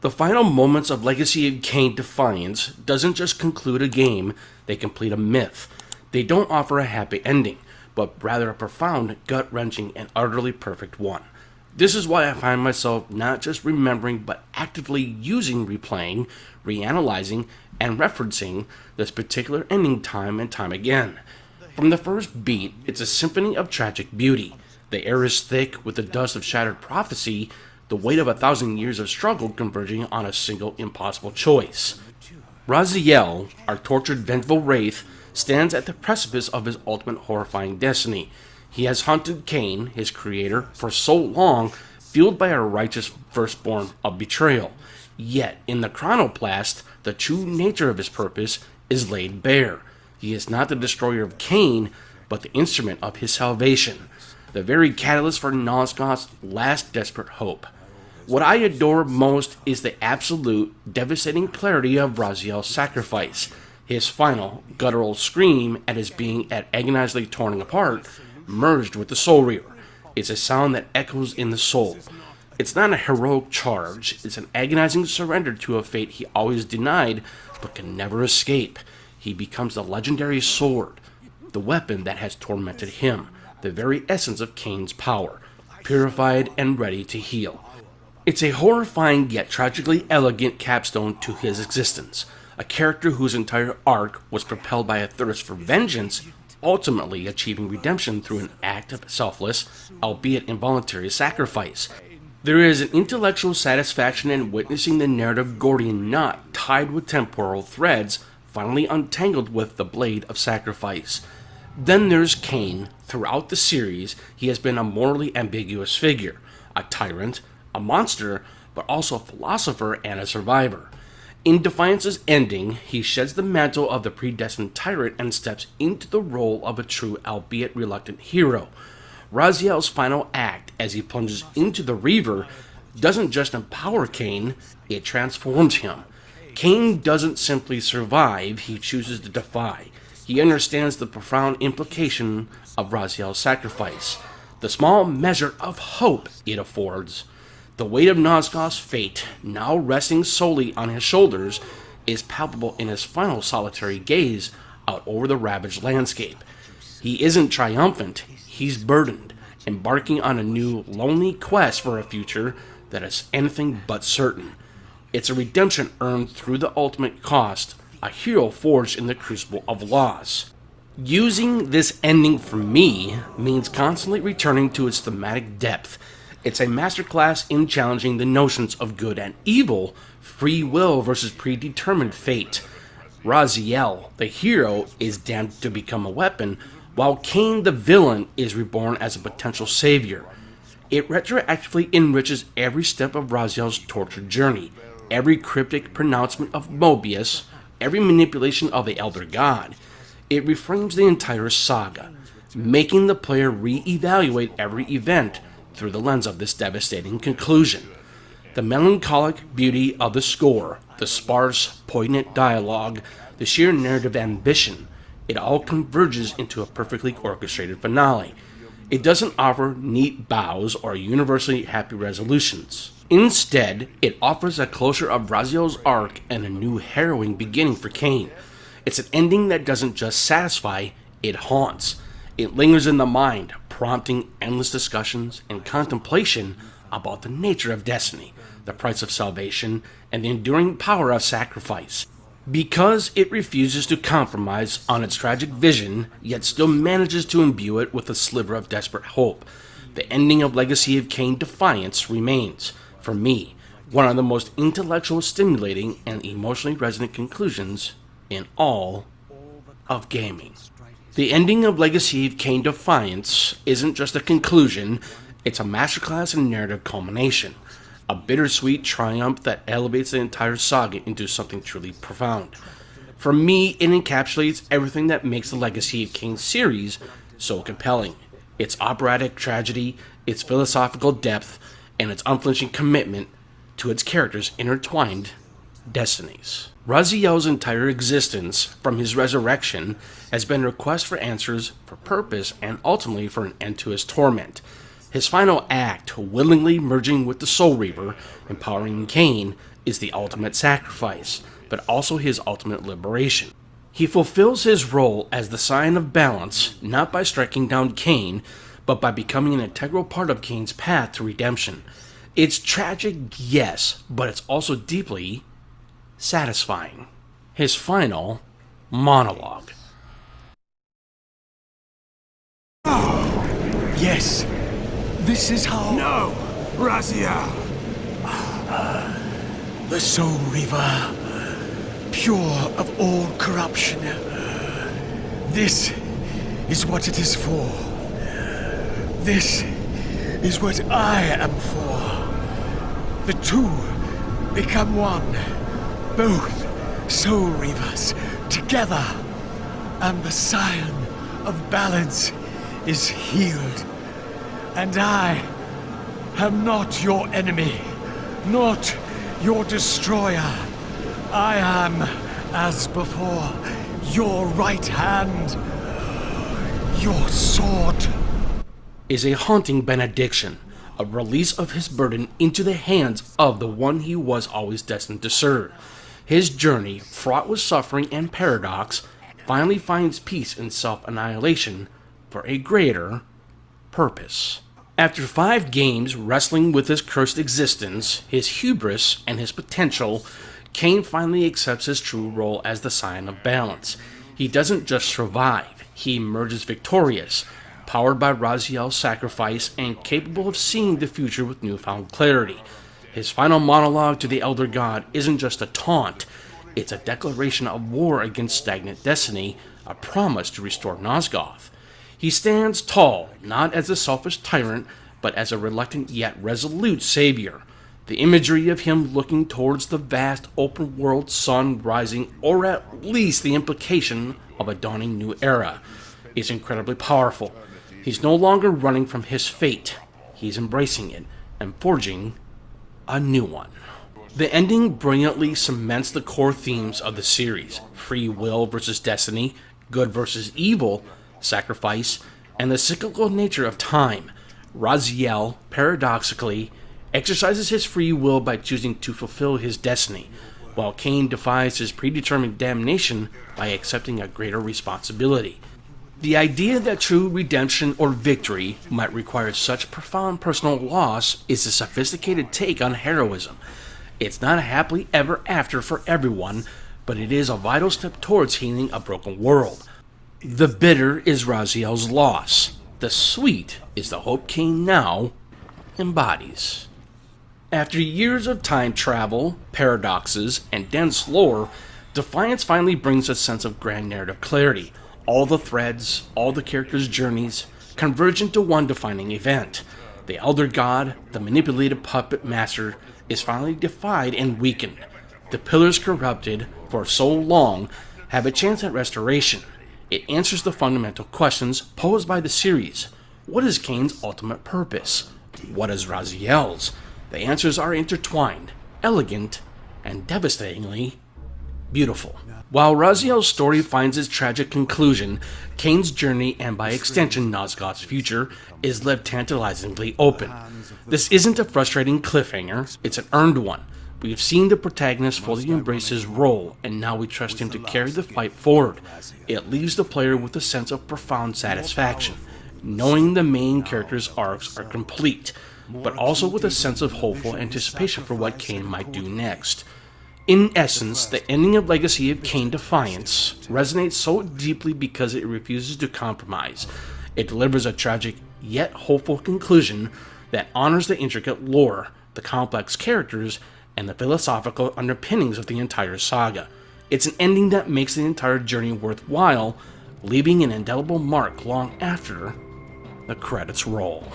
The final moments of Legacy of Kain Defiance doesn't just conclude a game, they complete a myth. They don't offer a happy ending, but rather a profound, gut-wrenching, and utterly perfect one. This is why I find myself not just remembering, but actively using, replaying, reanalyzing, and referencing this particular ending time and time again. From the first beat, it's a symphony of tragic beauty. The air is thick with the dust of shattered prophecy, the weight of 1,000 years of struggle converging on a single impossible choice. Raziel, our tortured vengeful wraith, stands at the precipice of his ultimate horrifying destiny. He has hunted Kain, his creator, for so long, fueled by a righteous firstborn of betrayal. Yet, in the chronoplast, the true nature of his purpose is laid bare. He is not the destroyer of Kain, but the instrument of his salvation, the very catalyst for Nosgoth's last desperate hope. What I adore most is the absolute, devastating clarity of Raziel's sacrifice. His final, guttural scream at his being agonizingly torn apart, merged with the soul reaver. It's a sound that echoes in the soul. It's not a heroic charge, it's an agonizing surrender to a fate he always denied, but can never escape. He becomes the legendary sword, the weapon that has tormented him, the very essence of Kain's power, purified and ready to heal. It's a horrifying yet tragically elegant capstone to his existence, a character whose entire arc was propelled by a thirst for vengeance, ultimately achieving redemption through an act of selfless, albeit involuntary sacrifice. There is an intellectual satisfaction in witnessing the narrative Gordian knot tied with temporal threads finally untangled with the blade of sacrifice. Then there's Kain. Throughout the series, he has been a morally ambiguous figure, a tyrant, a monster, but also a philosopher and a survivor. In Defiance's ending, he sheds the mantle of the predestined tyrant and steps into the role of a true, albeit reluctant hero. Raziel's final act, as he plunges into the Reaver, doesn't just empower Kain, it transforms him. Kain doesn't simply survive, he chooses to defy. He understands the profound implication of Raziel's sacrifice, the small measure of hope it affords. The weight of Nosgoth's fate, now resting solely on his shoulders, is palpable in his final solitary gaze out over the ravaged landscape. He isn't triumphant, he's burdened, embarking on a new, lonely quest for a future that is anything but certain. It's a redemption earned through the ultimate cost, a hero forged in the crucible of loss. Using this ending for me means constantly returning to its thematic depth. It's a masterclass in challenging the notions of good and evil, free will versus predetermined fate. Raziel, the hero, is damned to become a weapon, while Kain, the villain, is reborn as a potential savior. It retroactively enriches every step of Raziel's tortured journey, every cryptic pronouncement of Mobius, every manipulation of the Elder God. It reframes the entire saga, making the player re-evaluate every event through the lens of this devastating conclusion. The melancholic beauty of the score, the sparse, poignant dialogue, the sheer narrative ambition, it all converges into a perfectly orchestrated finale. It doesn't offer neat bows or universally happy resolutions. Instead, it offers a closure of Raziel's arc and a new harrowing beginning for Kain. It's an ending that doesn't just satisfy, it haunts. It lingers in the mind, prompting endless discussions and contemplation about the nature of destiny, the price of salvation, and the enduring power of sacrifice. Because it refuses to compromise on its tragic vision, yet still manages to imbue it with a sliver of desperate hope, the ending of Legacy of Kain Defiance remains, for me, one of the most intellectual stimulating and emotionally resonant conclusions in all of gaming. The ending of Legacy of Kain Defiance isn't just a conclusion, it's a masterclass in narrative culmination, a bittersweet triumph that elevates the entire saga into something truly profound. For me, it encapsulates everything that makes the Legacy of Kain series so compelling. Its operatic tragedy, its philosophical depth, and its unflinching commitment to its characters' intertwined destinies. Raziel's entire existence, from his resurrection, has been a request for answers, for purpose, and ultimately for an end to his torment. His final act, willingly merging with the Soul Reaver, empowering Kain, is the ultimate sacrifice, but also his ultimate liberation. He fulfills his role as the sign of balance, not by striking down Kain, but by becoming an integral part of Kain's path to redemption. It's tragic, yes, but it's also deeply satisfying. His final monologue. Yes, this is how... No! Raziel! The Soul Reaver, pure of all corruption. This is what it is for. This is what I am for. The two become one. Both Soul Reavers together. And the Scion of Balance is healed. And I am not your enemy, not your destroyer. I am, as before, your right hand, your sword. Is a haunting benediction, a release of his burden into the hands of the one he was always destined to serve. His journey, fraught with suffering and paradox, finally finds peace in self-annihilation for a greater purpose. After 5 games wrestling with his cursed existence, his hubris, and his potential, Kain finally accepts his true role as the Scion of Balance. He doesn't just survive, he emerges victorious, powered by Raziel's sacrifice and capable of seeing the future with newfound clarity. His final monologue to the Elder God isn't just a taunt, it's a declaration of war against stagnant destiny, a promise to restore Nosgoth. He stands tall, not as a selfish tyrant, but as a reluctant yet resolute savior. The imagery of him looking towards the vast open world sun rising, or at least the implication of a dawning new era, is incredibly powerful. He's no longer running from his fate, he's embracing it and forging a new one. The ending brilliantly cements the core themes of the series: free will versus destiny, good versus evil, sacrifice, and the cyclical nature of time. Raziel, paradoxically, exercises his free will by choosing to fulfill his destiny, while Kain defies his predetermined damnation by accepting a greater responsibility. The idea that true redemption or victory might require such profound personal loss is a sophisticated take on heroism. It's not a happily ever after for everyone, but it is a vital step towards healing a broken world. The bitter is Raziel's loss. The sweet is the hope Kain now embodies. After years of time travel, paradoxes, and dense lore, Defiance finally brings a sense of grand narrative clarity. All the threads, all the characters' journeys, converge into one defining event. The Elder God, the manipulated puppet master, is finally defied and weakened. The pillars corrupted for so long have a chance at restoration. It answers the fundamental questions posed by the series. What is Kain's ultimate purpose? What is Raziel's? The answers are intertwined, elegant, and devastatingly beautiful. While Raziel's story finds its tragic conclusion, Kain's journey, and by extension Nosgoth's future, is left tantalizingly open. This isn't a frustrating cliffhanger, it's an earned one. We have seen the protagonist fully embrace his role, and now we trust him to carry the fight forward. It leaves the player with a sense of profound satisfaction, knowing the main character's arcs are complete, but also with a sense of hopeful anticipation for what Kain might do next. In essence, the ending of Legacy of Kain Defiance resonates so deeply because it refuses to compromise. It delivers a tragic yet hopeful conclusion that honors the intricate lore, the complex characters, and the philosophical underpinnings of the entire saga. It's an ending that makes the entire journey worthwhile, leaving an indelible mark long after the credits roll.